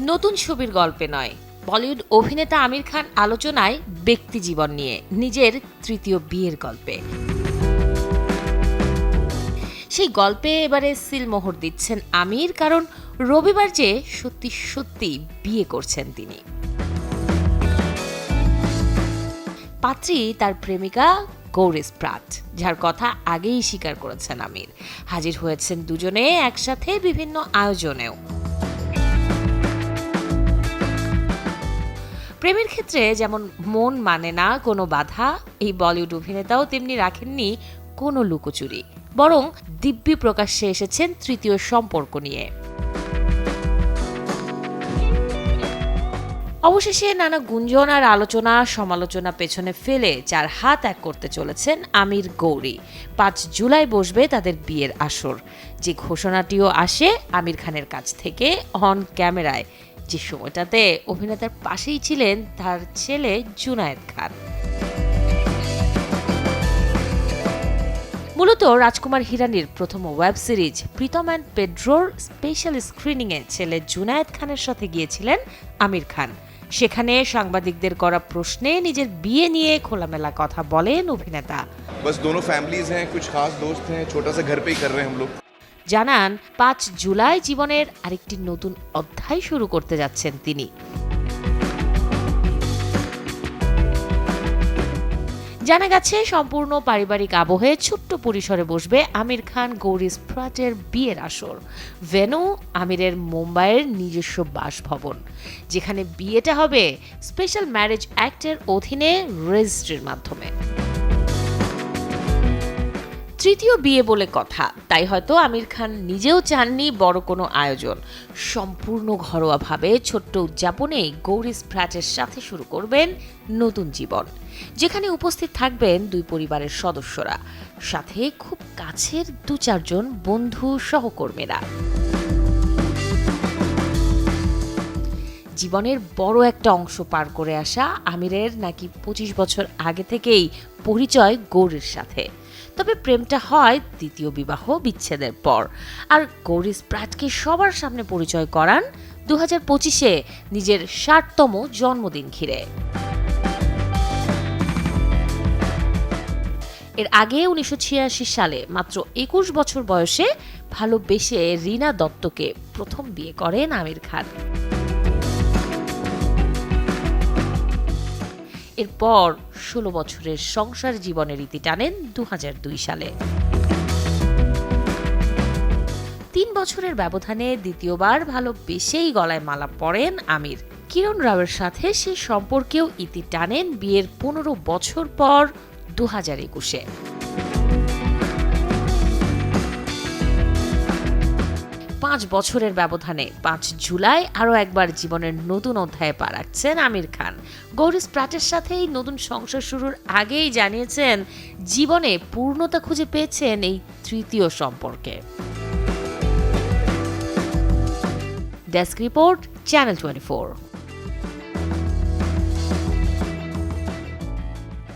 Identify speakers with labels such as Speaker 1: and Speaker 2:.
Speaker 1: নতুন ছবির গল্পে নয়, বলিউড অভিনেতা আমির খান আলোচনায় ব্যক্তি জীবন নিয়ে, নিজের তৃতীয় বিয়ের গল্পে। সেই গল্পে এবারে সিলমোহর দিচ্ছেন আমির, কারণ রবিবার যে সত্যি সত্যি বিয়ে করছেন তিনি। পাত্রী তার প্রেমিকা গৌরী স্প্রাট, যার কথা আগেই স্বীকার করেছেন আমির। হাজির হয়েছেন দুজনে একসাথে বিভিন্ন আয়োজনেও। প্রেমের ক্ষেত্রে যেমন মন মানে না কোনো বাধা, এই বলিউড অভিনেতাও তেমনি রাখেননি কোনো লুকোচুরি, বরং দিব্যি প্রকাশ্যে এসেছেন তৃতীয় সম্পর্ক নিয়ে। অবশেষে নানা গুঞ্জন আর আলোচনা সমালোচনা পেছনে ফেলে 4 হাত এক করতে চলেছেন আমির গৌরী। 5 জুলাই বসবে তাদের বিয়ের আসর। যে ঘোষণাটিও আসে আমির খানের কাছ থেকে অন ক্যামেরায়, যে সময়টাতে অভিনেতার পাশেই ছিলেন তার ছেলে জুনায়েদ খান। মূলত রাজকুমার হিরানির প্রথম ওয়েব সিরিজ প্রীতম অ্যান্ড পেড্রোর স্পেশাল স্ক্রিনিংয়ে ছেলে জুনায়েদ খানের সাথে গিয়েছিলেন আমির খান। সেখানে সাংবাদিকদের করা প্রশ্নে নিজের বিয়ে নিয়ে খোলামেলা কথা বলেন অভিনেতা।
Speaker 2: बस दोनों फैमिलीज हैं, कुछ खास दोस्त हैं, छोटा सा घर पे ही कर रहे हैं हम लोग।
Speaker 1: জানান 5 জুলাই জীবনের আরেকটি নতুন অধ্যায় শুরু করতে যাচ্ছেন তিনি। জানা গেছে সম্পূর্ণ পারিবারিক আবহে ছোট্ট পরিসরে বসবে আমির খান গৌরী স্প্রাটের বিয়ের আসর। ভেন্যু আমিরের মুম্বাইয়ের নিজস্ব বাসভবন, যেখানে বিয়েটা হবে স্পেশাল ম্যারেজ অ্যাক্টের অধীনে রেজিস্ট্রির মাধ্যমে। তৃতীয় বিয়ে বলে কথা, তাই হয়তো আমির খান নিজেও চাননি বড় কোনো আয়োজন। সম্পূর্ণ ঘরোয়াভাবে ছোট্ট উদযাপনেই গৌরী স্প্রাটের সাথে শুরু করবেন নতুন জীবন, যেখানে উপস্থিত থাকবেন দুই পরিবারের সদস্যরা, সাথে খুব কাছের 2-4 জন বন্ধু সহকর্মীরা। জীবনের বড় একটা অংশ পার করে আসা আমিরের নাকি 25 বছর আগে থেকেই পরিচয় গৌরীর সাথে। তবে প্রেমটা হয় দ্বিতীয় বিবাহ বিচ্ছেদের পর। আর গৌরী স্প্রাটকে সবার সামনে পরিচয় করান 2025-এ নিজের 60তম জন্মদিন ঘিরে। এর আগে 1986 সালে মাত্র 21 বছর বয়সে ভালোবেসে রীনা দত্তকে প্রথম বিয়ে করেন আমির খান। এরপর 16 বছরের সংসার জীবনের ইতি টানেন 2002 সালে। 3 বছরের ব্যবধানে দ্বিতীয়বার ভালোবেসেই গলায় মালা পরেন আমির। কিরণ রাওয়ের সাথে সে সম্পর্কেও ইতি টানেন বিয়ের 15 বছর পর 2021-এ। পাঁচ বছরের ব্যবধানে 5 জুলাই আরও একবার জীবনের নতুন অধ্যায়ে পা রাখছেন আমির খান। গৌরী স্প্রাটের সাথেই নতুন সংসার শুরুর আগেই জানিয়েছেন জীবনে পূর্ণতা খুঁজে পেয়েছেন এই তৃতীয় সম্পর্কে। Desk report, channel 24।